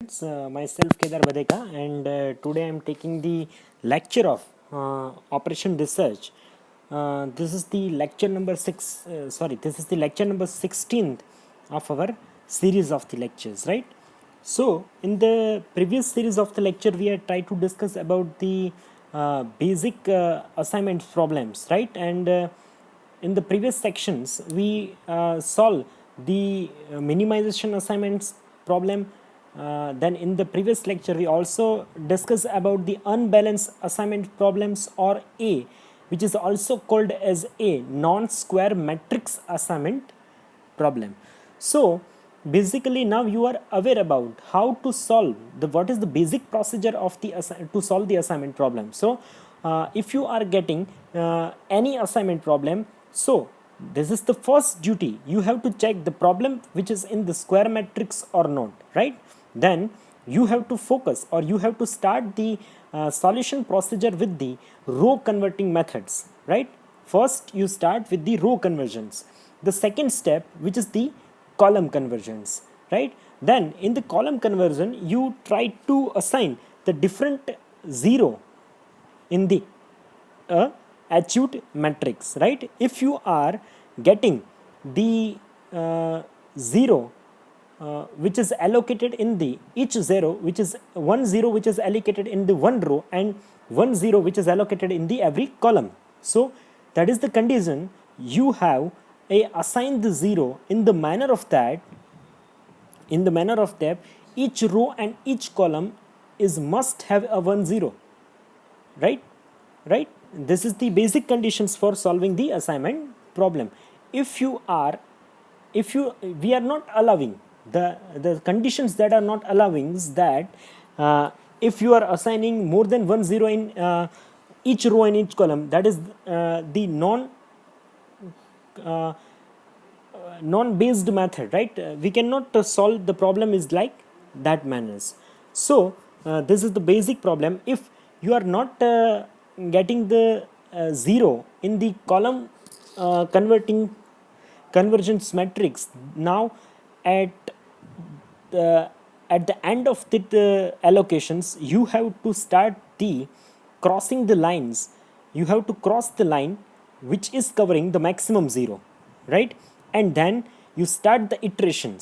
Myself Kedar Badeka, and today I'm taking the lecture of Operation Research. This is the lecture number this is the lecture number 16th of our series of the lectures, right? So, in the previous series of the lecture, we had tried to discuss about the basic assignment problems, right? And in the previous sections, we solve the minimization assignments problem. Then in the previous lecture, we also discuss about the unbalanced assignment problems, or A, which is also called as a non-square matrix assignment problem. So basically now you are aware about how to solve what is the basic procedure of the to solve the assignment problem. So if you are getting any assignment problem, so this is the first duty. You have to check the problem which is in the square matrix or not, right? Then you have to focus, or you have to start the solution procedure with the row converting methods, right? First you start with the row conversions. The second step, which is the column conversions, right? Then in the column conversion you try to assign the different zero in the acute matrix, right? If you are getting the zero which is allocated in the each zero, which is 1 0 which is allocated in the one row, and 1 0 which is allocated in the every column, so that is the condition. You have a assign the zero in the manner of that each row and each column is must have a 1 0, right? This is the basic conditions for solving the assignment problem. If you we are not allowing the conditions that are not allowing is that if you are assigning more than 1 0 in each row and each column, that is the uh, non-based method, right? We cannot solve the problem is like that manners. So this is the basic problem. If you are not getting the zero in the column converting convergence matrix, now at the end of the allocations you have to start the crossing the lines. You have to cross the line which is covering the maximum zero, right? And then you start the iteration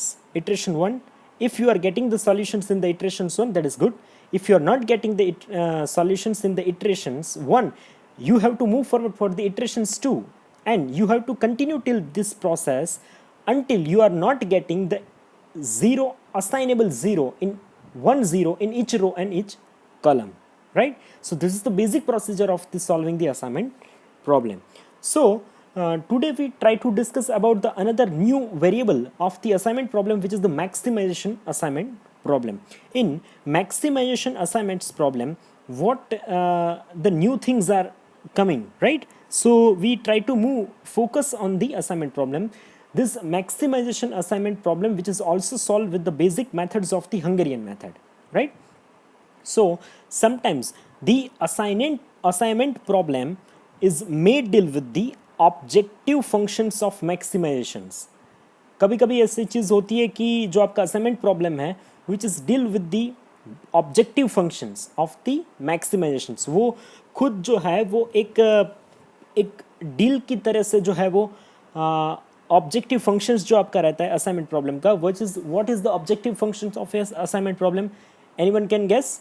1. If you are getting the solutions in the iterations 1, that is good. If you are not getting the solutions in the iterations 1, you have to move forward for the iterations 2, and you have to continue till this process until you are not getting the zero assignable zero in 1 0 in each row and each column, right? So this is the basic procedure of the solving the assignment problem. So today we try to discuss about the another new variable of the assignment problem, which is the maximization assignment problem. In maximization assignments problem, what the new things are coming, right? So we try to focus on the assignment problem. This maximization assignment problem, which is also solved with the basic methods of the Hungarian method, right? So sometimes the assignment problem is made deal with the objective functions of maximisations. कभी कभी ऐसी चीज़ होती है कि जो आपका assignment problem है which is deal with the objective functions of the maximisations, वो खुद जो है वो एक डील की तरह से जो है वो ऑब्जेक्टिव फंक्शंस जो आपका रहता है असाइनमेंट प्रॉब्लम का, what is the objective functions of assignment problem? Anyone can guess,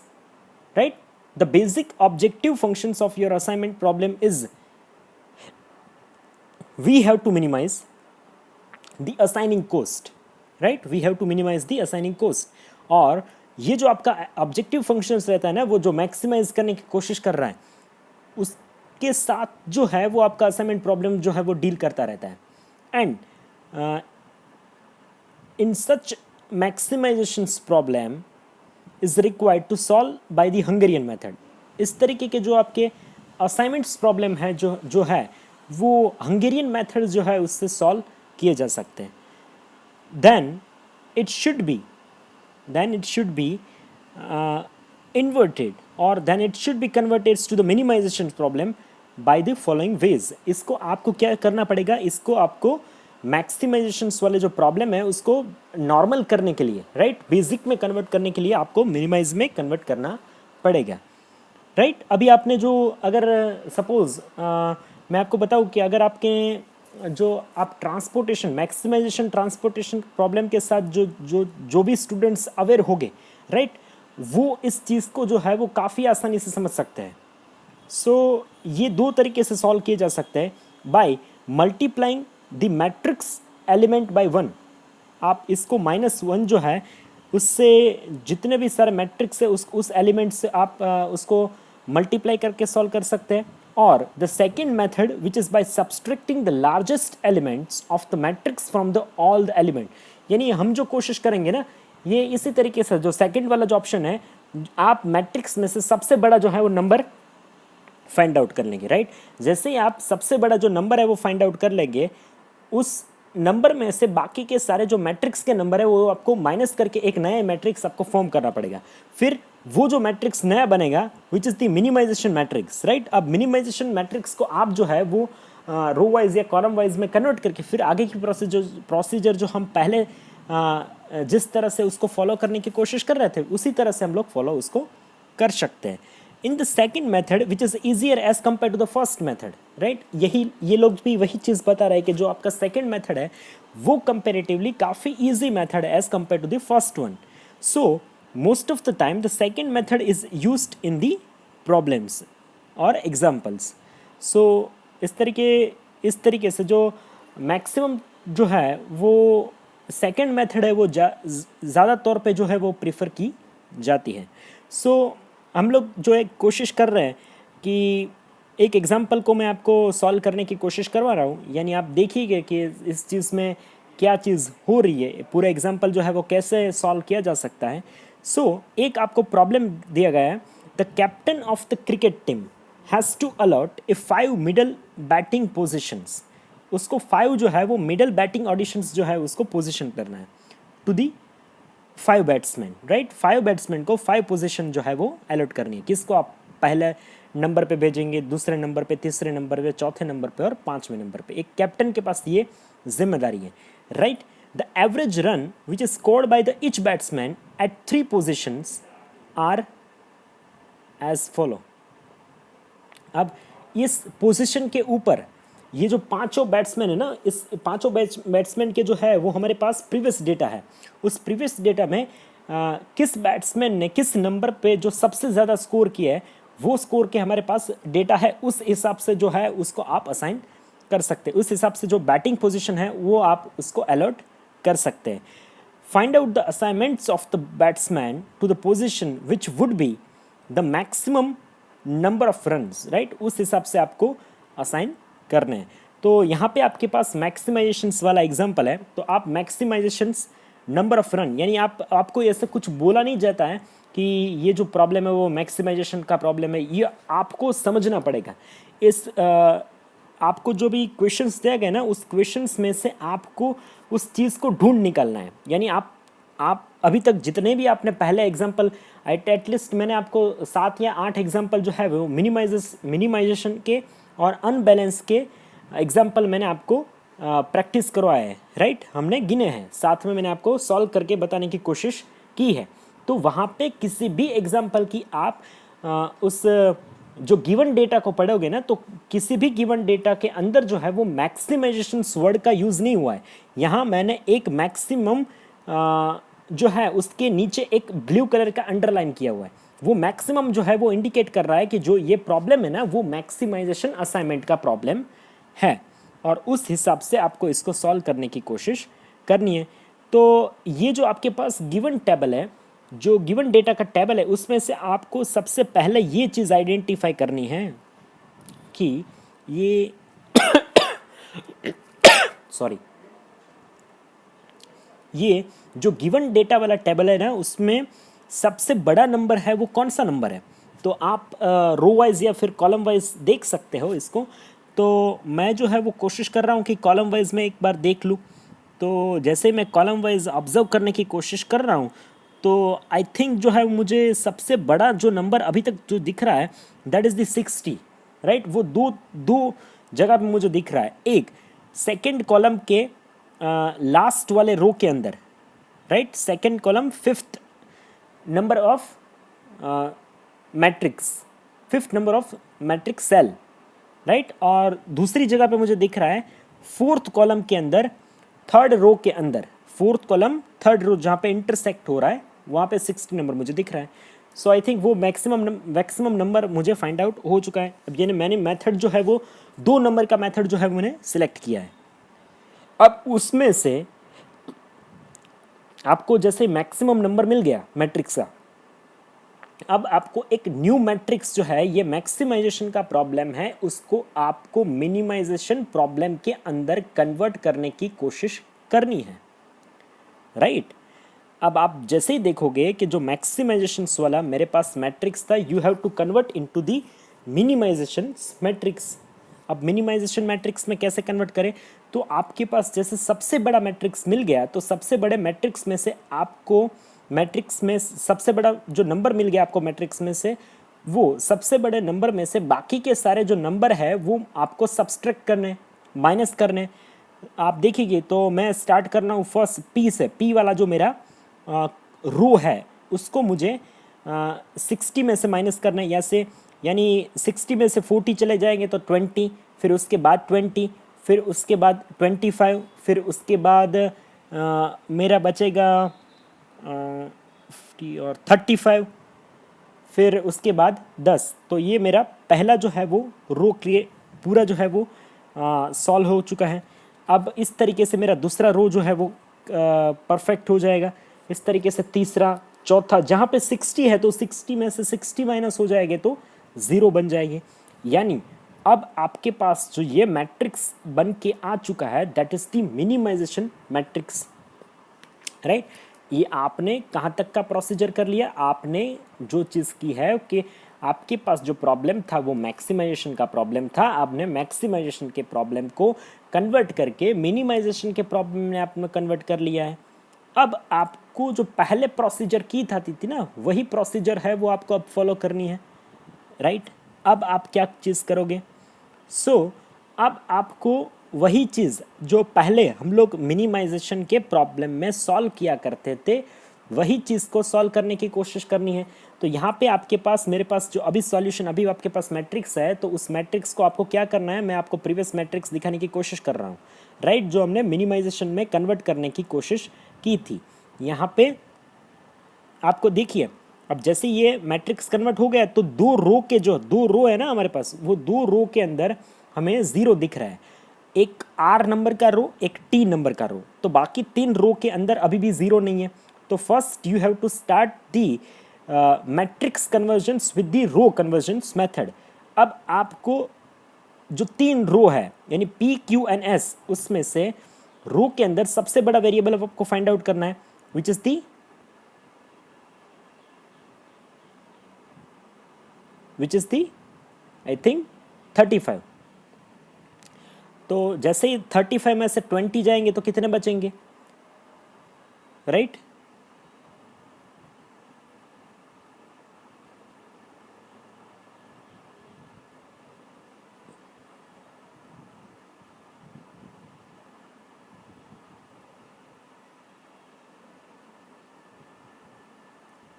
right? The basic objective functions of your assignment problem is we have to minimize the assigning cost, right? We have to minimize the assigning cost. और ये जो आपका objective functions रहता है ना, वो जो maximise करने की कोशिश कर रहा है उसके साथ जो है वो आपका असाइनमेंट प्रॉब्लम जो है वो डील करता रहता है. And in such maximisations problem is required to solve by the Hungarian method. इस तरीके के जो आपके असाइनमेंट्स प्रॉब्लम है जो है वो हंगेरियन मेथड जो है उससे सॉल्व किए जा सकते हैं. Then it should be inverted, और then it should be converted to the minimisation problem by the following ways. इसको आपको क्या करना पड़ेगा? इसको आपको मैक्सिमाइजेशंस वाले जो प्रॉब्लम है उसको नॉर्मल करने के लिए, राइट, बेसिक में कन्वर्ट करने के लिए आपको मिनिमाइज में कन्वर्ट करना पड़ेगा, राइट। अभी आपने जो, अगर सपोज मैं आपको बताऊं कि अगर आपके जो आप ट्रांसपोर्टेशन, मैक्सिमाइजेशन ट्रांसपोर्टेशन प्रॉब्लम के साथ जो जो जो भी स्टूडेंट्स अवेयर होंगे, राइट, वो इस चीज़ को जो है वो काफ़ी आसानी से समझ सकते हैं। सो ये दो तरीके से सॉल्व किए जा सकते हैं, by multiplying the matrix element by 1। आप इसको -1 जो है उससे जितने भी सारे मैट्रिक्स है उस एलिमेंट से आप उसको मल्टीप्लाई करके सॉल्व कर सकते हैं। और the second method which is by subtracting the largest elements of the matrix from the all the element. यानी हम जो कोशिश करेंगे ना, ये इसी तरीके से, जो सेकेंड वाला जो ऑप्शन है, आप मैट्रिक्स में से सबसे बड़ा जो है वो नंबर फाइंड आउट कर लेंगे, राइट। जैसे ही आप सबसे बड़ा जो नंबर है वो फाइंड आउट कर लेंगे, उस नंबर में से बाकी के सारे जो मैट्रिक्स के नंबर है वो आपको माइनस करके एक नया मैट्रिक्स आपको फॉर्म करना पड़ेगा। फिर वो जो मैट्रिक्स नया बनेगा which is the minimisation matrix, right. अब मिनिमाइजेशन मैट्रिक्स को आप जो है वो रो वाइज या कॉलम वाइज में कन्वर्ट करके फिर आगे की प्रोसीजर जो हम पहले जिस तरह से उसको फॉलो करने की कोशिश कर रहे थे उसी तरह से हम लोग फॉलो उसको कर सकते हैं। In the second method which is easier as compare to the first method, right. यही ये लोग भी वही चीज़ बता रहे हैं कि जो आपका सेकेंड मेथड है वो कंपेरेटिवली काफ़ी ईजी मेथड है as compare to the first one. So most of the time the second method is used in the problems और एग्जाम्पल्स। सो इस तरीके से जो मैक्सिमम जो है वो सेकेंड मेथड है वो ज़्यादा तौर पे जो है वो प्रीफर की जाती है। सो हम लोग जो एक कोशिश कर रहे हैं कि एक एग्जांपल को मैं आपको सॉल्व करने की कोशिश करवा रहा हूँ, यानी आप देखिए कि इस चीज़ में क्या चीज़ हो रही है, पूरा एग्जांपल जो है वो कैसे सॉल्व किया जा सकता है। सो एक आपको प्रॉब्लम दिया गया है, the captain of the cricket team has to allot a 5 middle batting positions. उसको 5 जो है वो मिडल बैटिंग ऑडिशंस जो है उसको पोजिशन करना है to the 5 batsman, right. 5 batsman को 5 पोजीशन जो है वो अलॉट करनी है। किसको आप पहले नंबर पे भेजेंगे, दूसरे नंबर पे, तीसरे नंबर पे, चौथे नंबर पे और 5वें नंबर पे। एक कैप्टन के पास ये जिम्मेदारी है, right. The average run which is scored by the each batsman at 3 positions are as follow. अब इस पोजीशन के ऊपर ये जो पांचों बैट्समैन है ना, इस पांचों बैट्समैन के जो है वो हमारे पास प्रीवियस डेटा है। उस प्रीवियस डेटा में किस बैट्समैन ने किस नंबर पे जो सबसे ज़्यादा स्कोर किया है वो स्कोर के हमारे पास डेटा है। उस हिसाब से जो है उसको आप असाइन कर सकते हैं। उस हिसाब से जो बैटिंग पोजीशन है वो आप उसको अलॉट कर सकते हैं। Find out the assignments of the batsman to the position which would be the maximum number of runs, right. उस हिसाब से आपको असाइन करने हैं। तो यहाँ पे आपके पास मैक्सिमाइजेशंस वाला एग्जांपल है, तो आप मैक्सिमाइजेशंस नंबर ऑफ रन, यानी आपको ऐसे कुछ बोला नहीं जाता है कि ये जो प्रॉब्लम है वो मैक्सिमाइजेशन का प्रॉब्लम है, ये आपको समझना पड़ेगा। इस आपको जो भी क्वेश्चंस दिए गए ना, उस क्वेश्चंस में से आपको उस चीज़ को ढूंढ निकालना है। यानी आप अभी तक जितने भी आपने पहले एग्जाम्पल, एटलीस्ट मैंने आपको 7 या 8 एग्जाम्पल जो है वो मिनिमाइजेशन के और अनबैलेंस के एग्जाम्पल मैंने आपको प्रैक्टिस करवाया है, राइट। हमने गिने हैं, साथ में मैंने आपको सॉल्व करके बताने की कोशिश की है। तो वहाँ पे किसी भी एग्जाम्पल की आप उस जो गिवन डेटा को पढ़ोगे ना, तो किसी भी गिवन डेटा के अंदर जो है वो मैक्सिमाइजेशन वर्ड का यूज़ नहीं हुआ है। यहाँ मैंने एक मैक्सिमम जो है उसके नीचे एक ब्लू कलर का अंडरलाइन किया हुआ है। वो मैक्सिमम जो है वो इंडिकेट कर रहा है कि जो ये प्रॉब्लम है ना वो मैक्सिमाइजेशन असाइनमेंट का प्रॉब्लम है, और उस हिसाब से आपको इसको सॉल्व करने की कोशिश करनी है। तो ये जो आपके पास गिवन टेबल है, जो गिवन डेटा का टेबल है, उसमें से आपको सबसे पहले ये चीज़ आइडेंटिफाई करनी है कि ये सॉरी, ये जो गिवन डेटा वाला टेबल है ना, उसमें सबसे बड़ा नंबर है वो कौन सा नंबर है। तो आप रो वाइज या फिर कॉलम वाइज देख सकते हो इसको। तो मैं जो है वो कोशिश कर रहा हूँ कि कॉलम वाइज में एक बार देख लूँ। तो जैसे मैं कॉलम वाइज ऑब्जर्व करने की कोशिश कर रहा हूँ, तो आई थिंक जो है मुझे सबसे बड़ा जो नंबर अभी तक जो दिख रहा है दैट इज़ द 60, राइट। वो दो जगह पे मुझे दिख रहा है। एक सेकेंड कॉलम के लास्ट वाले रो के अंदर, right, second column fifth number of matrix, fifth number of matrix cell, right. और दूसरी जगह पे मुझे दिख रहा है फोर्थ कॉलम के अंदर थर्ड रो के अंदर, फोर्थ कॉलम थर्ड रो जहाँ पे इंटरसेक्ट हो रहा है वहाँ पे 60 नंबर मुझे दिख रहा है। सो आई थिंक वो मैक्सिमम नंबर मुझे फाइंड आउट हो चुका है। अब यानी मैंने मेथड जो है वो 2 नंबर का मेथड जो है मैंने सिलेक्ट किया है। अब उसमें से आपको जैसे मैक्सिमम नंबर मिल गया मैट्रिक्स का, अब आपको एक न्यू मैट्रिक्स जो है, ये मैक्सिमाइजेशन का प्रॉब्लम है, उसको आपको मिनिमाइजेशन प्रॉब्लम के अंदर कन्वर्ट करने की कोशिश करनी है, राइट। अब आप जैसे ही देखोगे कि जो मैक्सिमाइजेशन वाला मेरे पास मैट्रिक्स था, you have to convert into the minimisation matrix. अब मिनिमाइजेशन मैट्रिक्स में कैसे कन्वर्ट करें, तो आपके पास जैसे सबसे बड़ा मैट्रिक्स मिल गया, तो सबसे बड़े मैट्रिक्स में से आपको, मैट्रिक्स में सबसे बड़ा जो नंबर मिल गया आपको मैट्रिक्स में से, वो सबसे बड़े नंबर में से बाकी के सारे जो नंबर है वो आपको सब्सट्रैक्ट करने, माइनस करने। आप देखिए तो मैं स्टार्ट करना हूँ फर्स्ट पी से, पी वाला जो मेरा रो है उसको मुझे 60 में से माइनस करना है, ऐसे यानी 60 में से 40 चले जाएंगे तो 20, फिर उसके बाद 20, फिर उसके बाद 25, फिर उसके बाद मेरा बचेगा 50 और 35, फिर उसके बाद 10। तो ये मेरा पहला जो है वो रो क्रिएट पूरा जो है वो सॉल्व हो चुका है। अब इस तरीके से मेरा दूसरा रो जो है वो परफेक्ट हो जाएगा। इस तरीके से तीसरा, चौथा, जहाँ पे 60 है तो 60 में से 60 माइनस हो जाएंगे तो 0 बन जाएंगे। यानी अब आपके पास जो ये मैट्रिक्स बन के आ चुका है, that is the minimisation matrix, right. ये आपने कहाँ तक का प्रोसीजर कर लिया, आपने जो चीज़ की है कि आपके पास जो प्रॉब्लम था वो मैक्सिमाइजेशन का प्रॉब्लम था, आपने मैक्सिमाइजेशन के प्रॉब्लम को कन्वर्ट करके मिनिमाइजेशन के प्रॉब्लम में आपने कन्वर्ट कर लिया है। अब आपको जो पहले प्रोसीजर की थी ना, वही प्रोसीजर है वो आपको अब फॉलो करनी है, राइट। अब आप क्या चीज़ करोगे, अब आपको वही चीज़ जो पहले हम लोग मिनिमाइजेशन के प्रॉब्लम में सॉल्व किया करते थे, वही चीज़ को सॉल्व करने की कोशिश करनी है। तो यहाँ पे आपके पास, मेरे पास जो अभी सॉल्यूशन, अभी आपके पास मैट्रिक्स है, तो उस मैट्रिक्स को आपको क्या करना है, मैं आपको प्रीवियस मैट्रिक्स दिखाने की कोशिश कर रहा हूँ, राइट, जो हमने मिनिमाइजेशन में कन्वर्ट करने की कोशिश की थी। यहाँ पे आपको देखिए, अब जैसे ये मैट्रिक्स कन्वर्ट हो गया तो दो रो है ना हमारे पास, वो 2 रो के अंदर हमें 0 दिख रहा है, एक R नंबर का रो, एक T नंबर का रो, तो बाकी 3 रो के अंदर अभी भी 0 नहीं है। तो first you have to start the matrix convergence with the row convergence method. अब आपको जो 3 रो है यानी P, Q and S, उसमें से रो के अंदर सबसे बड़ा वेरिएबल आपको फाइंड आउट करना है, which is the I think 35। तो जैसे ही 35 में से 20 जाएंगे तो कितने बचेंगे, राइट।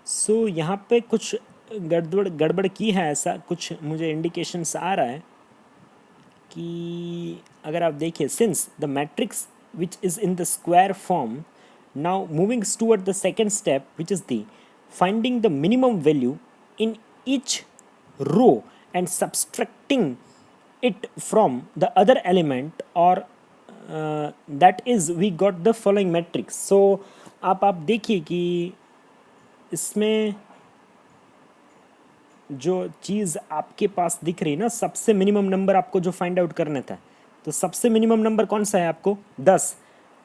सो यहाँ पे कुछ गड़बड़ की है, ऐसा कुछ मुझे इंडिकेशंस आ रहा है कि अगर आप देखिए, since the matrix which is in the square form, now moving toward the second step which is the finding the minimum value in each row and subtracting it from the other element, or that is we got the following matrix. So आप देखिए कि इसमें जो चीज़ आपके पास दिख रही है ना, सबसे मिनिमम नंबर आपको जो फाइंड आउट करना था, तो सबसे मिनिमम नंबर कौन सा है आपको, 10।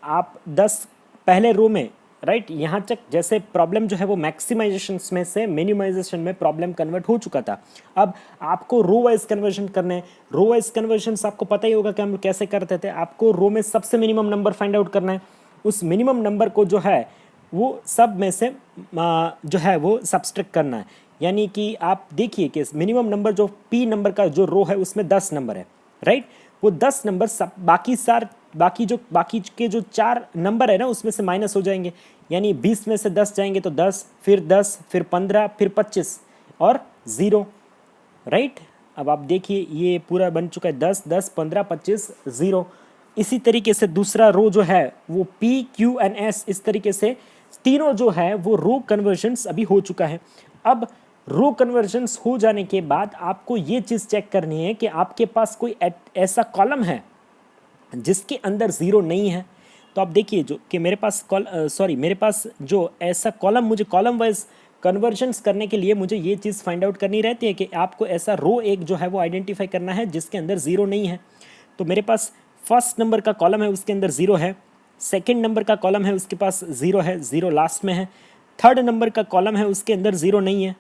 आप 10 पहले रो में, राइट, यहाँ तक जैसे प्रॉब्लम जो है वो मैक्सिमाइजेशन में से मिनिमाइजेशन में प्रॉब्लम कन्वर्ट हो चुका था। अब आपको रो वाइज कन्वर्जन करने हैं। रो वाइज कन्वर्जन आपको पता ही होगा कि हम कैसे करते थे। आपको रो में सबसे मिनिमम नंबर फाइंड आउट करना है, उस मिनिमम नंबर को जो है वो सब में से जो है वो सब्सट्रैक्ट करना है। यानी कि आप देखिए कि मिनिमम नंबर जो P नंबर का जो रो है उसमें 10 नंबर है, राइट। वो 10 नंबर सब बाकी बाकी के जो 4 नंबर है ना उसमें से माइनस हो जाएंगे, यानी 20 में से 10 जाएंगे तो 10, फिर 15, फिर 25 और 0, राइट। अब आप देखिए ये पूरा बन चुका है 10, 10, 15, 25, 0। इसी तरीके से दूसरा रो जो है वो P, Q एंड S, इस तरीके से तीनों जो है वो रो कन्वर्जन्स अभी हो चुका है। अब रो कन्वर्जन्स हो जाने के बाद आपको ये चीज़ चेक करनी है कि आपके पास कोई ऐसा कॉलम है जिसके अंदर 0 नहीं है। तो आप देखिए जो कि मेरे पास जो ऐसा कॉलम, मुझे कॉलम वाइज कन्वर्जन्स करने के लिए मुझे ये चीज़ फाइंड आउट करनी रहती है कि आपको ऐसा रो एक जो है वो आइडेंटिफाई करना है जिसके अंदर 0 नहीं है। तो मेरे पास फर्स्ट नंबर का कॉलम है उसके अंदर 0 है, सेकेंड नंबर का कॉलम है उसके पास 0 है, 0 लास्ट में है, थर्ड नंबर का कॉलम है उसके अंदर 0 नहीं है,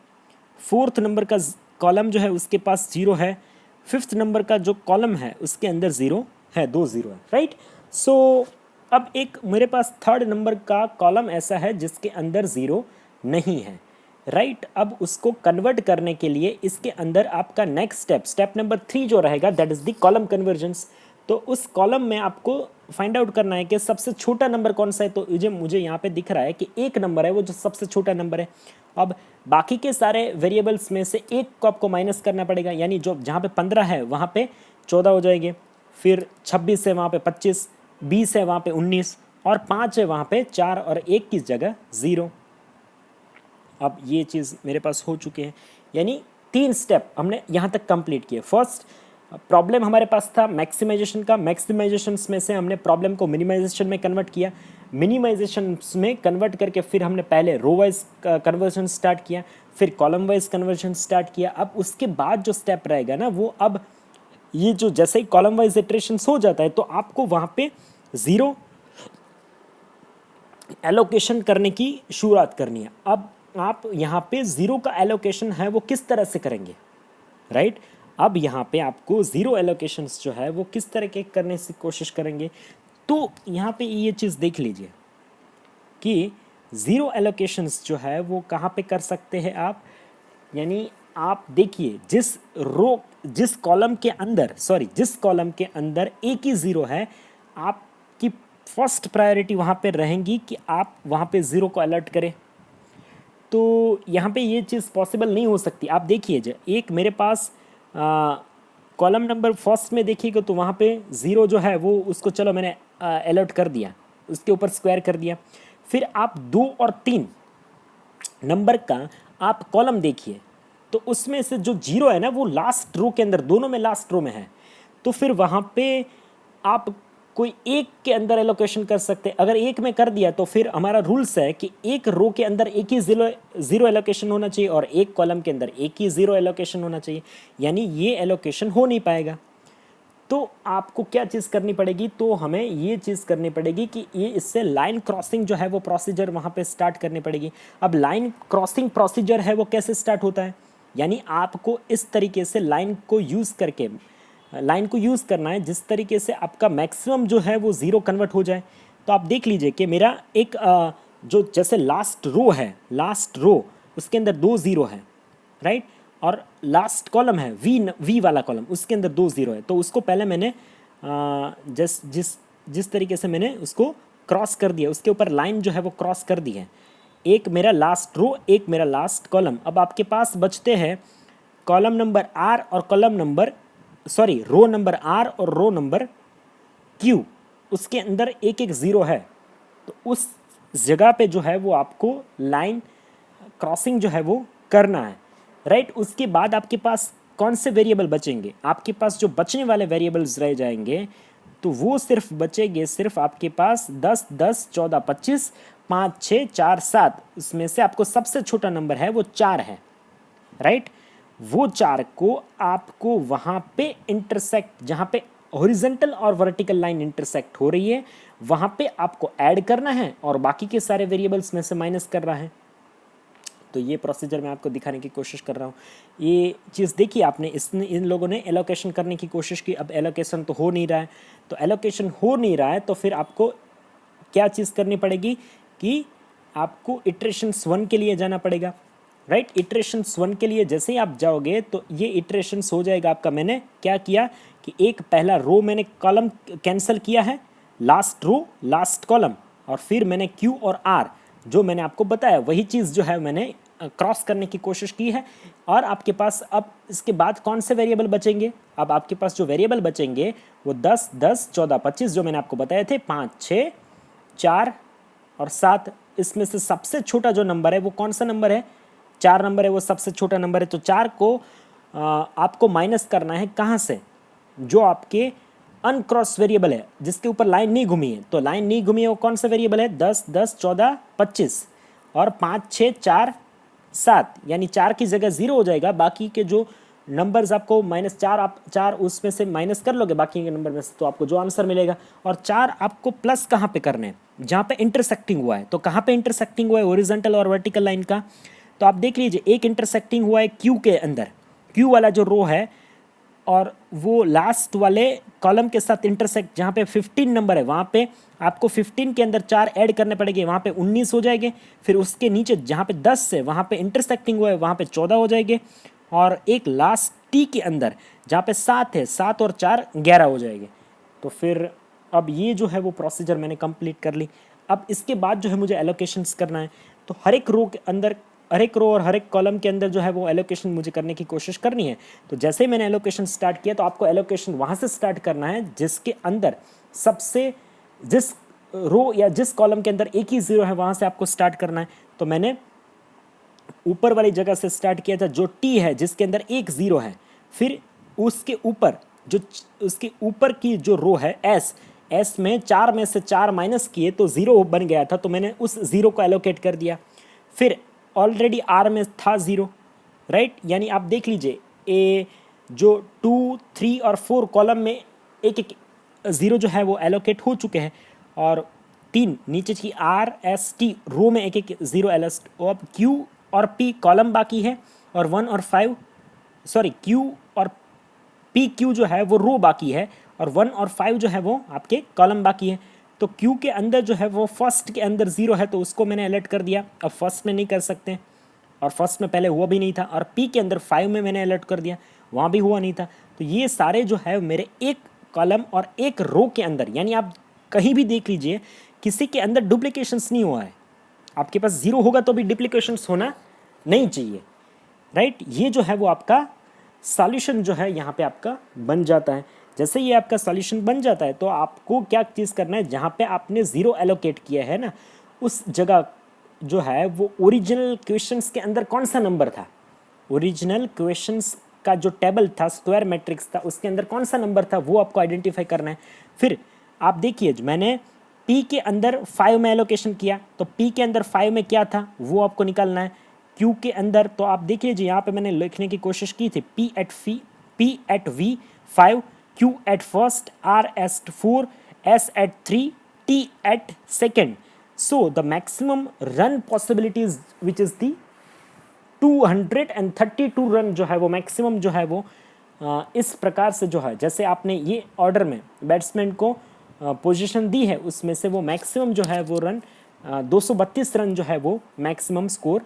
फोर्थ नंबर का कॉलम जो है उसके पास 0 है, फिफ्थ नंबर का जो कॉलम है उसके अंदर 0 है, 2 0 है, राइट। सो अब एक मेरे पास थर्ड नंबर का कॉलम ऐसा है जिसके अंदर 0 नहीं है, राइट। अब उसको कन्वर्ट करने के लिए इसके अंदर आपका नेक्स्ट स्टेप नंबर 3 जो रहेगा that is the column convergence. तो उस कॉलम में आपको फाइंड आउट करना है कि सबसे छोटा नंबर कौन सा है। तो मुझे यहाँ पे दिख रहा है कि 1 नंबर है वो जो सबसे छोटा नंबर है। अब बाकी के सारे वेरिएबल्स में से 1 को आपको माइनस करना पड़ेगा, यानी जो जहाँ पे 15 है वहाँ पे 14 हो जाएंगे, फिर 26 है वहाँ पे 25, 20 है वहाँ पे 19 और 5 है वहाँ पे 4 और 1 की जगह 0। अब ये चीज़ मेरे पास हो चुके हैं, यानी 3 स्टेप हमने यहाँ तक कंप्लीट किए। फर्स्ट प्रॉब्लम हमारे पास था मैक्सिमाइजेशन का, मैक्सिमाइजेशन में से हमने प्रॉब्लम को मिनिमाइजेशन में कन्वर्ट किया, मिनिमाइजेशन में कन्वर्ट करके फिर हमने पहले रो वाइज कन्वर्जन स्टार्ट किया, फिर कॉलम वाइज कन्वर्जन स्टार्ट किया। अब उसके बाद जो स्टेप रहेगा ना वो अब ये जो जैसे ही कॉलम वाइज इटरेशंस हो जाता है तो आपको वहाँ पे 0 एलोकेशन करने की शुरुआत करनी है। अब आप यहाँ पे 0 का एलोकेशन है वो किस तरह से करेंगे, राइट। अब यहाँ पे आपको 0 एलोकेशंस जो है वो किस तरह के करने की कोशिश करेंगे। तो यहाँ पे ये चीज़ देख लीजिए कि 0 एलोकेशंस जो है वो कहाँ पे कर सकते हैं आप, यानी आप देखिए जिस कॉलम के अंदर एक ही 0 है, आपकी फर्स्ट प्रायोरिटी वहाँ पे रहेंगी कि आप वहाँ पे 0 को अलर्ट करें। तो यहाँ पे ये चीज़ पॉसिबल नहीं हो सकती। आप देखिए एक मेरे पास कॉलम नंबर फर्स्ट में देखिएगा तो वहाँ पे 0 जो है वो उसको चलो मैंने अलर्ट कर दिया, उसके ऊपर स्क्वायर कर दिया। फिर आप 2 और 3 नंबर का आप कॉलम देखिए तो उसमें से जो 0 है ना वो लास्ट रो के अंदर, दोनों में लास्ट रो में है। तो फिर वहाँ पे आप कोई एक के अंदर एलोकेशन कर सकते हैं। अगर एक में कर दिया तो फिर हमारा रूल्स है कि एक रो के अंदर एक ही 0 एलोकेशन होना चाहिए और एक कॉलम के अंदर एक ही 0 एलोकेशन होना चाहिए, यानी ये एलोकेशन हो नहीं पाएगा। तो आपको क्या चीज़ करनी पड़ेगी, तो हमें ये चीज़ करनी पड़ेगी कि ये इससे लाइन क्रॉसिंग जो है वो प्रोसीजर वहाँ पे स्टार्ट करनी पड़ेगी। अब लाइन क्रॉसिंग प्रोसीजर है वो कैसे स्टार्ट होता है, यानी आपको इस तरीके से लाइन को यूज़ करना है जिस तरीके से आपका मैक्सिमम जो है वो 0 कन्वर्ट हो जाए। तो आप देख लीजिए कि मेरा एक जो जैसे लास्ट रो उसके अंदर 2 0 है, राइट, और लास्ट कॉलम है वी वाला कॉलम उसके अंदर 2 0 है। तो उसको पहले मैंने जिस तरीके से मैंने उसको क्रॉस कर दिया, उसके ऊपर लाइन जो है वो क्रॉस कर दी है। एक मेरा लास्ट रो, एक मेरा लास्ट कॉलम। अब आपके पास बचते हैं कॉलम नंबर आर और रो नंबर आर और रो नंबर क्यू, उसके अंदर एक 0 है। तो उस जगह पे जो है वो आपको लाइन क्रॉसिंग जो है वो करना है, राइट। उसके बाद आपके पास कौन से वेरिएबल बचेंगे, आपके पास जो बचने वाले वेरिएबल्स रह जाएंगे तो वो सिर्फ आपके पास 10, 10, 14, 25, 5, 6, 4, 7, उसमें से आपको सबसे छोटा नंबर है वो 4 है, राइट। वो 4 को आपको वहाँ पे इंटरसेक्ट, जहाँ पे हॉरिजॉन्टल और वर्टिकल लाइन इंटरसेक्ट हो रही है वहाँ पे आपको ऐड करना है और बाकी के सारे वेरिएबल्स में से माइनस करना है। तो ये प्रोसीजर मैं आपको दिखाने की कोशिश कर रहा हूँ। ये चीज़ देखिए आपने, इन लोगों ने एलोकेशन करने की कोशिश की, अब एलोकेशन तो हो नहीं रहा है। तो एलोकेशन हो नहीं रहा है तो फिर आपको क्या चीज़ करनी पड़ेगी कि आपको इटरेशंस 1 के लिए जाना पड़ेगा, राइट। इटरेशंस 1 के लिए जैसे ही आप जाओगे तो ये इटरेशंस हो जाएगा आपका। मैंने क्या किया कि एक पहला रो मैंने कॉलम कैंसिल किया है, लास्ट रो लास्ट कॉलम, और फिर मैंने Q और R जो मैंने आपको बताया वही चीज़ जो है मैंने क्रॉस करने की कोशिश की है। और आपके पास अब इसके बाद कौन से वेरिएबल बचेंगे? अब आपके पास जो वेरिएबल बचेंगे वो 10, 10, 14, 25 जो मैंने आपको बताए थे, 5, 6, 4 और 7। इसमें से सबसे छोटा जो नंबर है वो कौन सा नंबर है? 4 नंबर है, वो सबसे छोटा नंबर है। तो 4 को आपको माइनस करना है कहाँ से? जो आपके अनक्रॉस वेरिएबल है, जिसके ऊपर लाइन नहीं घूमी है। तो लाइन नहीं घूमी है वो कौन सा वेरिएबल है? 10, 10, 14, 25 और 5, 6, 4, 7, यानी 4 की जगह 0 हो जाएगा। बाकी के जो नंबर्स आपको -4, आप 4 उसमें से माइनस कर लोगे बाकी के नंबर में से, तो आपको जो आंसर मिलेगा। और 4 आपको प्लस कहाँ पे करने हैं? जहाँ पे इंटरसेक्टिंग हुआ है। तो कहाँ पे इंटरसेक्टिंग हुआ है? हॉरिजॉन्टल और वर्टिकल लाइन का। तो आप देख लीजिए, एक इंटरसेक्टिंग हुआ है क्यू के अंदर, क्यू वाला जो रो है, और वो लास्ट वाले कॉलम के साथ इंटरसेक्ट, जहाँ पे 15 नंबर है वहाँ पे आपको 15 के अंदर 4 ऐड करने पड़ेंगे, वहाँ पे 19 हो जाएंगे। फिर उसके नीचे जहाँ पे 10 है वहाँ पे इंटरसेक्टिंग हुआ है, वहाँ पे 14 हो जाएंगे। और एक लास्ट टी के अंदर जहाँ पे 7 है, 7 और 4 11 हो जाएंगे। तो फिर अब ये जो है वो प्रोसीजर मैंने कंप्लीट कर ली। अब इसके बाद जो है मुझे एलोकेशंस करना है। तो हर एक रो के अंदर, हर एक रो और हर एक कॉलम के अंदर जो है वो एलोकेशन मुझे करने की कोशिश करनी है। तो जैसे ही मैंने एलोकेशन स्टार्ट किया, तो आपको एलोकेशन वहाँ से स्टार्ट करना है जिसके अंदर सबसे, जिस रो या जिस कॉलम के अंदर एक ही ज़ीरो है वहाँ से आपको स्टार्ट करना है। तो मैंने ऊपर वाली जगह से स्टार्ट किया था, जो टी है जिसके अंदर एक ज़ीरो है। फिर उसके ऊपर जो उसके ऊपर की जो रो है एस, एस में 4 में से 4 माइनस किए तो 0 बन गया था, तो मैंने उस ज़ीरो को एलोकेट कर दिया। फिर ऑलरेडी आर में था 0, राइट, यानी आप देख लीजिए ए जो 2, 3 और 4 कॉलम में एक एक ज़ीरो जो है वो एलोकेट हो चुके हैं। और 3 नीचे की आर एस टी रो में एक एक ज़ीरो एलोस्ट। अब क्यू और पी कॉलम बाकी है, और 1 और 5, सॉरी क्यू और पी क्यू जो है वो रो बाकी है, और 1 और 5 जो है वो आपके कॉलम बाकी है। तो क्यू के अंदर जो है वो फर्स्ट के अंदर 0 है, तो उसको मैंने अलर्ट कर दिया। अब फर्स्ट में नहीं कर सकते, और फर्स्ट में पहले हुआ भी नहीं था। और पी के अंदर 5 में मैंने अलर्ट कर दिया, वहाँ भी हुआ नहीं था। तो ये सारे जो है मेरे एक कॉलम और एक रो के अंदर, यानी आप कहीं भी देख लीजिए किसी के अंदर डुप्लीकेशंस नहीं हुआ है। आपके पास 0 होगा तो भी डुप्लीकेशंस होना नहीं चाहिए, राइट। ये जो है वो आपका सॉल्यूशन जो है यहाँ पे आपका बन जाता है। जैसे ये आपका सॉल्यूशन बन जाता है, तो आपको क्या चीज़ करना है, जहाँ पे आपने 0 एलोकेट किया है ना, उस जगह जो है वो ओरिजिनल क्वेश्चंस के अंदर कौन सा नंबर था, ओरिजिनल क्वेश्चंस का जो टेबल था, स्क्वायर मैट्रिक्स था, उसके अंदर कौन सा नंबर था वो आपको आइडेंटिफाई करना है। फिर आप देखिए, मैंने पी के अंदर 5 में एलोकेशन किया, तो पी के अंदर 5 में क्या था वो आपको निकालना है। क्यू के अंदर तो आप देख लीजिए, यहाँ पे मैंने लिखने की कोशिश की थी P at V 5, Q at first, R at 4, S at 3, T at second. So the maximum run possibilities which is the 232 run जो है वो मैक्सिमम जो है वो इस प्रकार से जो है, जैसे आपने ये ऑर्डर में बैट्समैन को पोजीशन दी है, उसमें से वो मैक्सिमम जो है वो रन 232 रन जो है वो मैक्सिमम स्कोर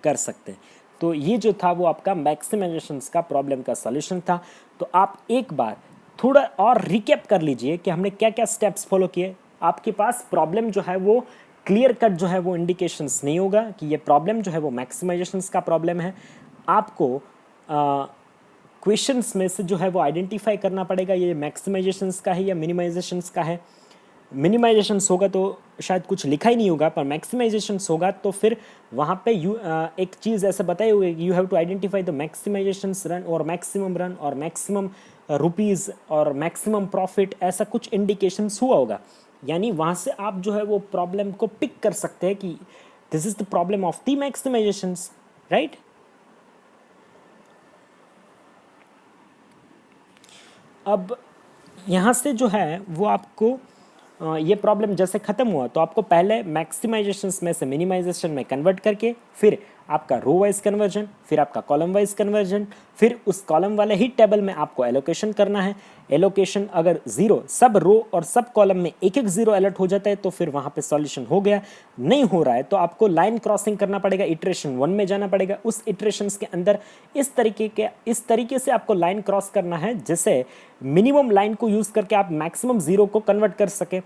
कर सकते हैं। तो ये जो था वो आपका मैक्सिमाइजेशंस का प्रॉब्लम का सॉल्यूशन था। तो आप एक बार थोड़ा और रिकैप कर लीजिए कि हमने क्या क्या स्टेप्स फॉलो किए। आपके पास प्रॉब्लम जो है वो क्लियर कट जो है वो इंडिकेशंस नहीं होगा कि ये प्रॉब्लम जो है वो मैक्सिमाइजेशंस का प्रॉब्लम है। आपको क्वेश्चंस में से जो है वो आइडेंटिफाई करना पड़ेगा ये मैक्सिमाइजेशंस का है या मिनिमाइजेशंस का है। मिनिमाइजेशंस होगा तो शायद कुछ लिखा ही नहीं होगा, पर मैक्सिमाइजेशंस होगा तो फिर वहाँ पे एक चीज़ ऐसे बताए हुए, you have to identify the maximisations run और मैक्सिमम रुपीज़ और मैक्सिमम प्रॉफिट, ऐसा कुछ इंडिकेशंस हुआ होगा। यानी वहाँ से आप जो है वो प्रॉब्लम को पिक कर सकते हैं कि this is the problem of the maximisations, right. अब यहाँ से जो है वो आपको ये प्रॉब्लम जैसे ख़त्म हुआ, तो आपको पहले मैक्सिमाइजेशंस में से मिनिमाइजेशन में कन्वर्ट करके फिर आपका रो वाइज कन्वर्जन, फिर आपका कॉलम वाइज कन्वर्जन, फिर उस कॉलम वाले ही टेबल में आपको एलोकेशन करना है। एलोकेशन अगर जीरो, सब रो और सब कॉलम में एक एक जीरो अलर्ट हो जाता है तो फिर वहाँ पे सॉल्यूशन हो गया। नहीं हो रहा है तो आपको लाइन क्रॉसिंग करना पड़ेगा, इटरेशन 1 में जाना पड़ेगा। उस इटरेशंस के अंदर इस तरीके से आपको लाइन क्रॉस करना है जैसे मिनिमम लाइन को यूज़ करके आप मैक्सिमम जीरो को कन्वर्ट कर सके,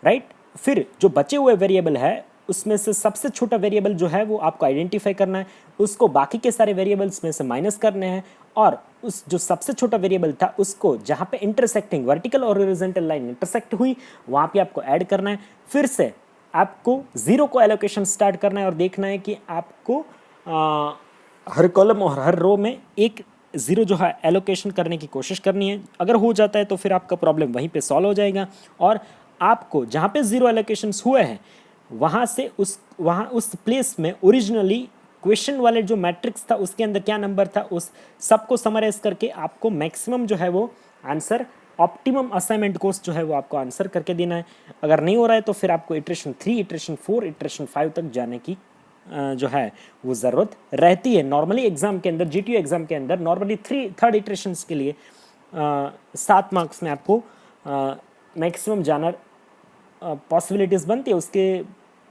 राइट। फिर जो बचे हुए वेरिएबल है उसमें से सबसे छोटा वेरिएबल जो है वो आपको आइडेंटिफाई करना है, उसको बाकी के सारे वेरिएबल्स में से माइनस करने हैं, और उस जो सबसे छोटा वेरिएबल था उसको जहाँ पे इंटरसेक्टिंग वर्टिकल और हॉरिजॉन्टल लाइन इंटरसेक्ट हुई वहाँ पे आपको ऐड करना है। फिर से आपको जीरो को एलोकेशन स्टार्ट करना है और देखना है कि आपको हर कॉलम और हर रो में एक जीरो जो है एलोकेशन करने की कोशिश करनी है। अगर हो जाता है तो फिर आपका प्रॉब्लम वहीं पे सॉल्व हो जाएगा, और आपको जहाँ पे जीरो एलोकेशंस हुए हैं वहाँ से उस प्लेस में ओरिजिनली क्वेश्चन वाले जो मैट्रिक्स था उसके अंदर क्या नंबर था उस सबको समराइज करके आपको मैक्सिमम जो है वो आंसर, ऑप्टिमम असाइनमेंट कोर्स जो है वो आपको आंसर करके देना है। अगर नहीं हो रहा है तो फिर आपको इटरेशन 3, इटरेशन 4, इटरेशन 5 तक जाने की जो है वो ज़रूरत रहती है। नॉर्मली एग्जाम के अंदर, GTU एग्जाम के अंदर नॉर्मली थर्ड इटरेशंस के लिए 7 मार्क्स में आपको मैक्सिमम जाना पॉसिबिलिटीज़ बनती है, उसके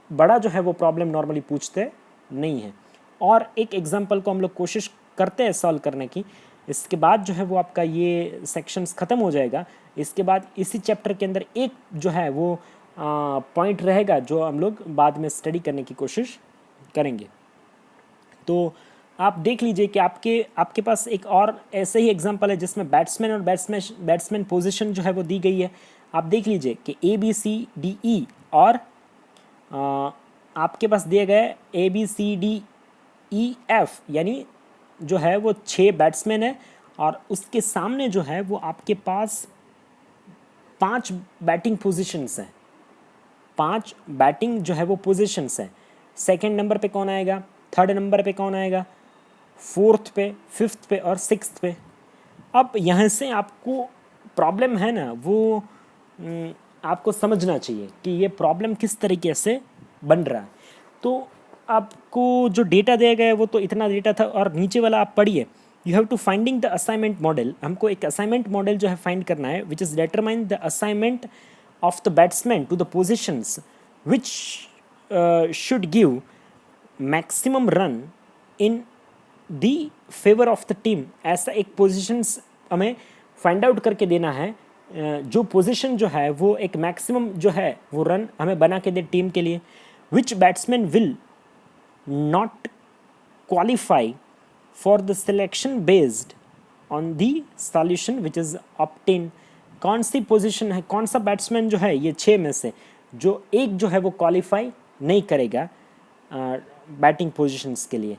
बड़ा जो है वो प्रॉब्लम नॉर्मली पूछते नहीं है। और एक एग्जांपल को हम लोग कोशिश करते हैं सॉल्व करने की, इसके बाद जो है वो आपका ये सेक्शंस ख़त्म हो जाएगा। इसके बाद इसी चैप्टर के अंदर एक जो है वो पॉइंट रहेगा जो हम लोग बाद में स्टडी करने की कोशिश करेंगे। तो आप देख लीजिए कि आपके पास एक और ऐसे ही एग्जांपल है जिसमें बैट्समैन और बैट्समैन पोजीशन जो है वो दी गई है। आप देख लीजिए कि ABCDE और आपके पास दिए गए ABCDEF, यानी जो है वो 6 बैट्समैन है और उसके सामने जो है वो आपके पास 5 बैटिंग पोजीशंस हैं, 5 बैटिंग जो है वो पोजीशंस हैं। सेकंड नंबर पे कौन आएगा, थर्ड नंबर पे कौन आएगा, फोर्थ पे, फिफ्थ पे और सिक्स्थ पे। अब यहाँ से आपको प्रॉब्लम है ना वो आपको समझना चाहिए कि ये प्रॉब्लम किस तरीके से बन रहा है। तो आपको जो डेटा दिया गया है वो तो इतना डेटा था, और नीचे वाला आप पढ़िए, you have to finding the assignment model. हमको एक असाइनमेंट मॉडल जो है फाइंड करना है which is determine the assignment of the batsman to the positions which should give maximum run in the favour of the team. ऐसा एक positions हमें find out करके देना है जो पोजीशन जो है वो एक मैक्सिमम जो है वो रन हमें बना के दे टीम के लिए। Which batsman will not qualify for the selection based on the solution which is obtain. कौन सी पोजीशन है, कौन सा बैट्समैन जो है ये 6 में से जो एक जो है वो क्वालिफाई नहीं करेगा बैटिंग पोजीशंस के लिए।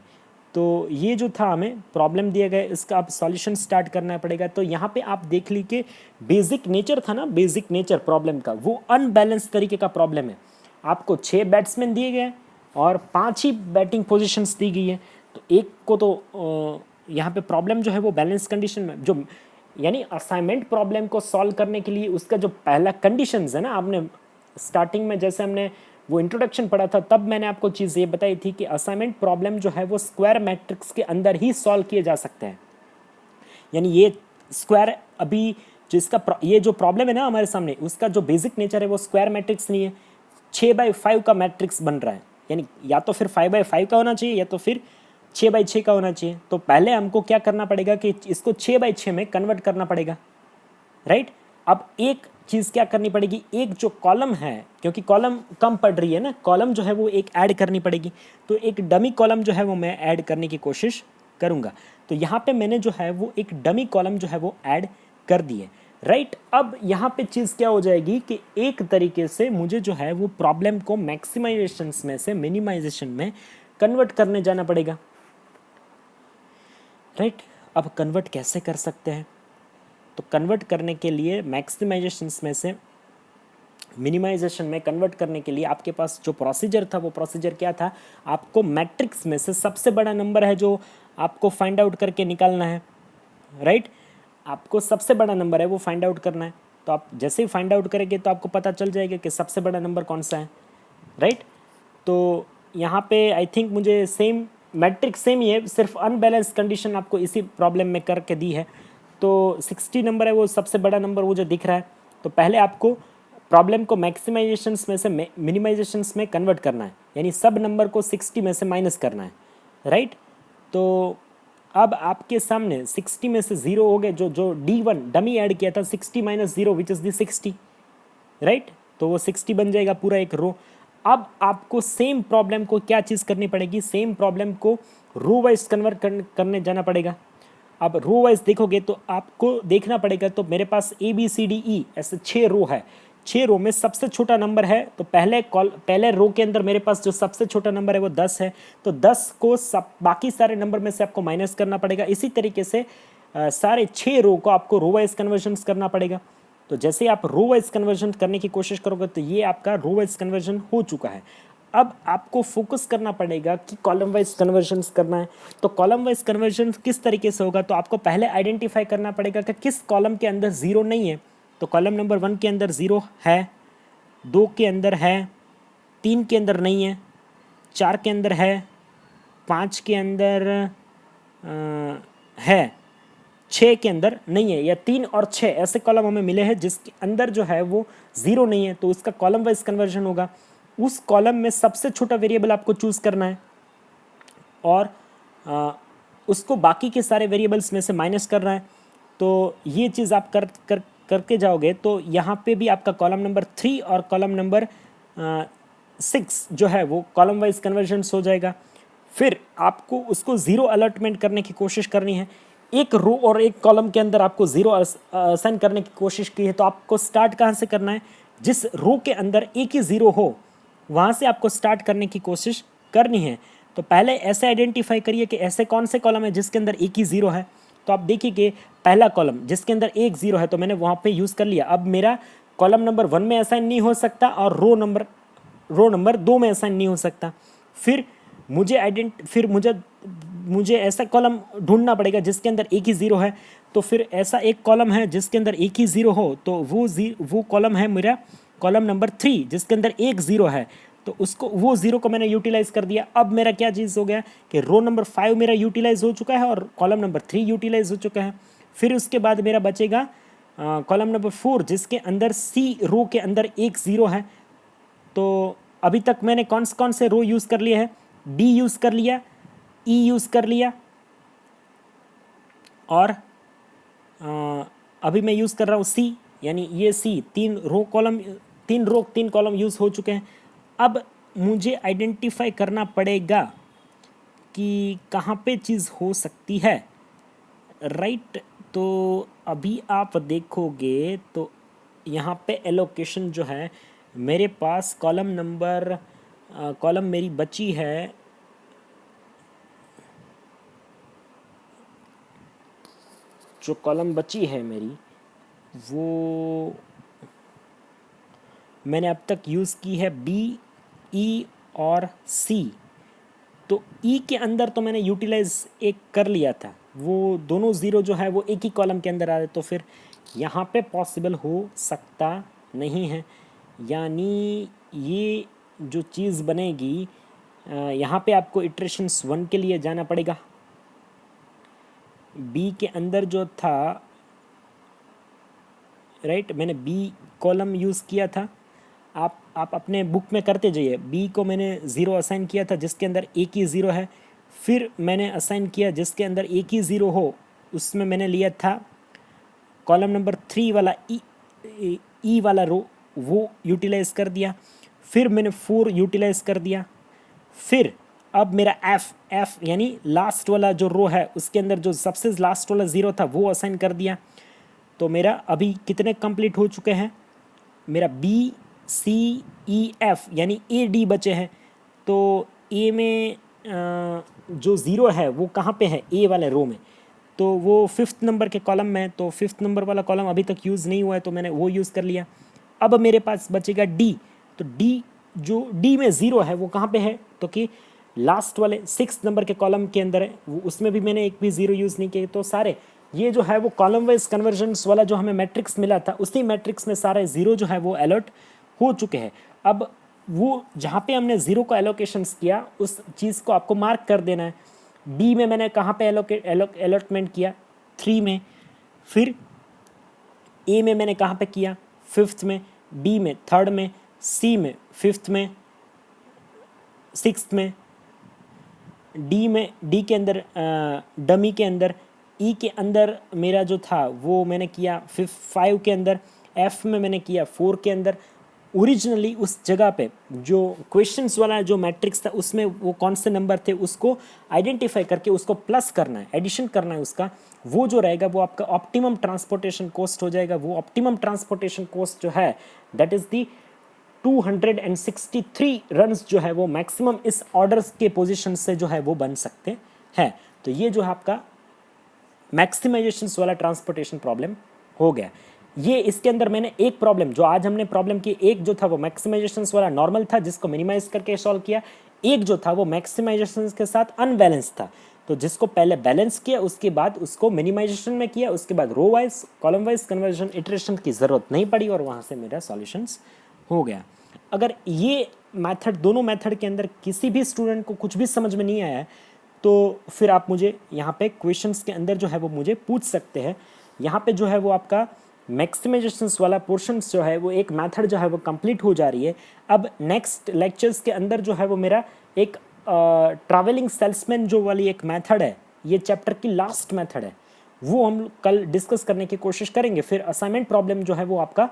तो ये जो था हमें प्रॉब्लम दिया गया, इसका अब सॉल्यूशन स्टार्ट करना पड़ेगा। तो यहाँ पे आप देख लीजिए बेसिक नेचर था ना, बेसिक नेचर प्रॉब्लम का वो अनबैलेंस तरीके का प्रॉब्लम है। आपको 6 बैट्समैन दिए गए और 5 ही बैटिंग पोजीशंस दी गई है, तो एक को तो यहाँ पे प्रॉब्लम जो है वो बैलेंस कंडीशन में जो, यानी असाइनमेंट प्रॉब्लम को सॉल्व करने के लिए उसका जो पहला कंडीशंस है ना, आपने स्टार्टिंग में जैसे हमने वो इंट्रोडक्शन पढ़ा था तब मैंने आपको चीज़ ये बताई थी कि असाइनमेंट प्रॉब्लम जो है वो स्क्वायर मैट्रिक्स के अंदर ही सॉल्व किए जा सकते हैं। यानी ये स्क्वायर अभी जो इसका ये जो प्रॉब्लम है ना हमारे सामने, उसका जो बेसिक नेचर है वो स्क्वायर मैट्रिक्स नहीं है, 6/5 का मैट्रिक्स बन रहा है। यानी या तो फिर 5/5 का होना चाहिए या तो फिर 6/6 का होना चाहिए। तो पहले हमको क्या करना पड़ेगा कि इसको 6/6 में कन्वर्ट करना पड़ेगा, राइट। अब एक चीज़ क्या करनी पड़ेगी, एक जो कॉलम है, क्योंकि कॉलम कम पड़ रही है ना, कॉलम जो है वो एक ऐड करनी पड़ेगी। तो एक डमी कॉलम जो है वो मैं ऐड करने की कोशिश करूँगा। तो यहाँ पे मैंने जो है वो एक डमी कॉलम जो है वो ऐड कर दी है, राइट। अब यहाँ पे चीज़ क्या हो जाएगी कि एक तरीके से मुझे जो है वो प्रॉब्लम को मैक्सिमाइजेशन में से मिनिमाइजेशन में कन्वर्ट करने जाना पड़ेगा, राइट। अब कन्वर्ट कैसे कर सकते हैं, तो कन्वर्ट करने के लिए मैक्सिमाइजेशन में से मिनिमाइजेशन में कन्वर्ट करने के लिए आपके पास जो प्रोसीजर था वो प्रोसीजर क्या था, आपको मैट्रिक्स में से सबसे बड़ा नंबर है जो आपको फाइंड आउट करके निकालना है, राइट। आपको सबसे बड़ा नंबर है वो फाइंड आउट करना है। तो आप जैसे ही फाइंड आउट करेंगे तो आपको पता चल जाएगा कि सबसे बड़ा नंबर कौन सा है, राइट। तो यहाँ पे आई थिंक मुझे सेम मैट्रिक्स सेम ही है, सिर्फ अनबैलेंस कंडीशन आपको इसी प्रॉब्लम में करके दी है। तो 60 नंबर है वो सबसे बड़ा नंबर वो जो दिख रहा है। तो पहले आपको प्रॉब्लम को मैक्सिमाइजेशंस में से मिनिमाइजेशंस में कन्वर्ट करना है, यानी सब नंबर को 60 में से माइनस करना है, राइट। तो अब आपके सामने 60 में से 0 हो गए, जो D1 डमी ऐड किया था, 60 minus 0 which is the 60, right. तो वो 60 बन जाएगा पूरा एक रो। अब आपको सेम प्रॉब्लम को क्या चीज़ करनी पड़ेगी, सेम प्रॉब्लम को रो वाइज कन्वर्ट करने जाना पड़ेगा। अब रो वाइज देखोगे तो आपको देखना पड़ेगा, तो मेरे पास ABCDE ऐसे 6 रो है, 6 रो में सबसे छोटा नंबर है, तो पहले रो के अंदर मेरे पास जो सबसे छोटा नंबर है वो 10 है, तो 10 को बाकी सारे नंबर में से आपको माइनस करना पड़ेगा। इसी तरीके से सारे 6 रो को आपको रो वाइज कन्वर्जन करना पड़ेगा। तो जैसे आप रो वाइज कन्वर्जन करने की कोशिश करोगे तो ये आपका रो वाइज कन्वर्जन हो चुका है। अब आपको फोकस करना पड़ेगा कि कॉलम वाइज कन्वर्जन करना है। तो कॉलम वाइज कन्वर्जन किस तरीके से होगा, तो आपको पहले आइडेंटिफाई करना पड़ेगा कि किस कॉलम के अंदर 0 नहीं है। तो कॉलम नंबर 1 के अंदर 0 है, 2 के अंदर है, 3 के अंदर नहीं है, 4 के अंदर है, 5 के अंदर है, 6 के अंदर नहीं है, या 3 और 6 ऐसे कॉलम हमें मिले हैं जिसके अंदर जो है वो 0 नहीं है। तो उसका कॉलम वाइज कन्वर्जन होगा। उस कॉलम में सबसे छोटा वेरिएबल आपको चूज़ करना है और उसको बाकी के सारे वेरिएबल्स में से माइनस करना है। तो ये चीज़ आप करके जाओगे तो यहाँ पे भी आपका कॉलम नंबर 3 और कॉलम नंबर 6 जो है वो कॉलम वाइज कन्वर्जन्स हो जाएगा। फिर आपको उसको 0 अलॉटमेंट करने की कोशिश करनी है। एक रो और एक कॉलम के अंदर आपको 0 असाइन करने की कोशिश की है, तो आपको स्टार्ट कहाँ से करना है, जिस रो के अंदर एक ही 0 हो वहाँ से आपको स्टार्ट करने की कोशिश करनी है। तो पहले ऐसे आइडेंटिफाई करिए कि ऐसे कौन से कॉलम है जिसके अंदर एक ही 0 है। तो आप देखिए कि पहला कॉलम जिसके अंदर एक 0 है तो मैंने वहाँ पे यूज़ कर लिया। अब मेरा कॉलम नंबर 1 में असाइन नहीं हो सकता और रो नंबर 2 में असाइन नहीं हो सकता। फिर मुझे ऐसा कॉलम ढूंढना पड़ेगा जिसके अंदर एक ही 0 है। तो फिर ऐसा एक कॉलम है जिसके अंदर एक ही 0 हो, तो वो कॉलम है मेरा कॉलम नंबर 3 जिसके अंदर एक 0 है। तो वो 0 को मैंने यूटिलाइज कर दिया। अब मेरा क्या चीज़ हो गया कि रो नंबर 5 मेरा यूटिलाइज हो चुका है और कॉलम नंबर 3 यूटिलाइज हो चुका है। फिर उसके बाद मेरा बचेगा कॉलम नंबर 4 जिसके अंदर C रो के अंदर एक 0 है। तो अभी तक मैंने कौन से रो यूज़ कर लिए हैं, D यूज़ कर लिया, E यूज़ कर लिया, और अभी मैं यूज़ कर रहा हूँ C, यानी ये C। 3 रो 3 कॉलम यूज़ हो चुके हैं। अब मुझे आइडेंटिफाई करना पड़ेगा कि कहाँ पे चीज़ हो सकती है, राइट। तो अभी आप देखोगे तो यहाँ पे एलोकेशन जो है मेरे पास कॉलम मेरी बची है, जो कॉलम बची है मेरी वो मैंने अब तक यूज़ की है B, E और C। तो E के अंदर तो मैंने यूटिलाइज एक कर लिया था, वो दोनों 0 जो है वो एक ही कॉलम के अंदर आ रहे, तो फिर यहाँ पे पॉसिबल हो सकता नहीं है। यानी ये जो चीज़ बनेगी, यहाँ पे आपको इटरेशंस 1 के लिए जाना पड़ेगा। B के अंदर जो था, राइट, मैंने B कॉलम यूज़ किया था। आप अपने बुक में करते जाइए। B को मैंने 0 असाइन किया था जिसके अंदर एक ही 0 है। फिर मैंने असाइन किया जिसके अंदर एक ही 0 हो, उसमें मैंने लिया था कॉलम नंबर 3 वाला E वाला रो, वो यूटिलाइज़ कर दिया। फिर मैंने 4 यूटिलाइज़ कर दिया। फिर अब मेरा F यानी लास्ट वाला जो रो है उसके अंदर जो सबसे लास्ट वाला 0 था वो असाइन कर दिया। तो मेरा अभी कितने कंप्लीट हो चुके हैं, मेरा B, C, E, F यानी A, D बचे हैं। तो A में जो 0 है वो कहाँ पे है, A वाले रो में, तो वो 5th नंबर के कॉलम में है। तो 5th नंबर वाला कॉलम अभी तक यूज़ नहीं हुआ है तो मैंने वो यूज़ कर लिया। अब मेरे पास बचेगा D। तो जो D में 0 है वो कहाँ पे है, तो कि लास्ट वाले 6th नंबर के कॉलम के अंदर है, वो उसमें भी मैंने एक भी 0 यूज़ नहीं किया। तो सारे ये जो है वो कॉलम वाइज कन्वर्जन्स वाला जो हमें मैट्रिक्स मिला था, उसी मैट्रिक्स में सारे 0 जो है वो अलर्ट हो चुके हैं। अब वो जहाँ पे हमने 0 को एलोकेशंस किया उस चीज़ को आपको मार्क कर देना है। बी में मैंने कहाँ पे अलॉटमेंट किया, 3 में। फिर ए में मैंने कहाँ पे किया, 5th में। बी में 3rd में। सी में 5th में, 6th में। डी के अंदर डमी के अंदर, ई के अंदर मेरा जो था वो मैंने किया 5 के अंदर। एफ में मैंने किया 4 के अंदर। ओरिजिनली उस जगह पे जो क्वेश्चंस वाला जो मैट्रिक्स था उसमें वो कौन से नंबर थे उसको आइडेंटिफाई करके उसको प्लस करना है, एडिशन करना है उसका। वो जो रहेगा वो आपका ऑप्टिमम ट्रांसपोर्टेशन कॉस्ट हो जाएगा। वो ऑप्टिमम ट्रांसपोर्टेशन कॉस्ट जो है दैट इज़ दी 263 रन्स जो है वो मैक्सिमम इस ऑर्डर्स के पोजीशन से जो है वो बन सकते हैं। तो ये जो है आपका मैक्सिमाइजेशन वाला ट्रांसपोर्टेशन प्रॉब्लम हो गया। ये इसके अंदर मैंने एक प्रॉब्लम जो आज हमने प्रॉब्लम की, एक जो था वो मैक्सिमाइजेशन वाला नॉर्मल था जिसको मिनिमाइज करके सॉल्व किया। एक जो था वो मैक्सिमाइजेशन के साथ अनबैलेंस था, तो जिसको पहले बैलेंस किया उसके बाद उसको मिनिमाइजेशन में किया, उसके बाद row wise column wise convergence iteration की ज़रूरत नहीं पड़ी और वहाँ से मेरा सॉल्यूशंस हो गया। अगर ये मेथड, दोनों मेथड के अंदर किसी भी स्टूडेंट को कुछ भी समझ में नहीं आया है तो फिर आप मुझे यहाँ पे क्वेश्चंस के अंदर जो है वो मुझे पूछ सकते हैं। यहाँ पे जो है वो आपका मैक्सिमाइजेशंस वाला पोर्शन जो है वो एक मेथड जो है वो कंप्लीट हो जा रही है। अब नेक्स्ट लेक्चर्स के अंदर जो है वो मेरा एक ट्रैवलिंग सेल्समैन जो वाली एक मेथड है, ये चैप्टर की लास्ट मेथड है, वो हम कल डिस्कस करने की कोशिश करेंगे। फिर असाइनमेंट प्रॉब्लम जो है वो आपका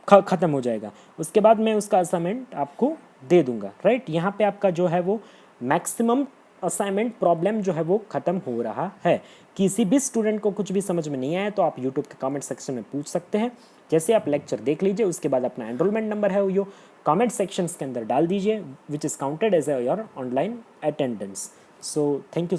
ख़त्म हो जाएगा। उसके बाद मैं उसका असाइनमेंट आपको दे दूंगा, राइट। यहाँ पे आपका जो है वो मैक्सिमम असाइनमेंट प्रॉब्लम जो है वो ख़त्म हो रहा है। किसी भी स्टूडेंट को कुछ भी समझ में नहीं आया तो आप यूट्यूब के कमेंट सेक्शन में पूछ सकते हैं। जैसे आप लेक्चर देख लीजिए उसके बाद अपना एनरोलमेंट नंबर है वो कमेंट सेक्शंस के अंदर डाल दीजिए, which is counted as your online attendance. So thank you.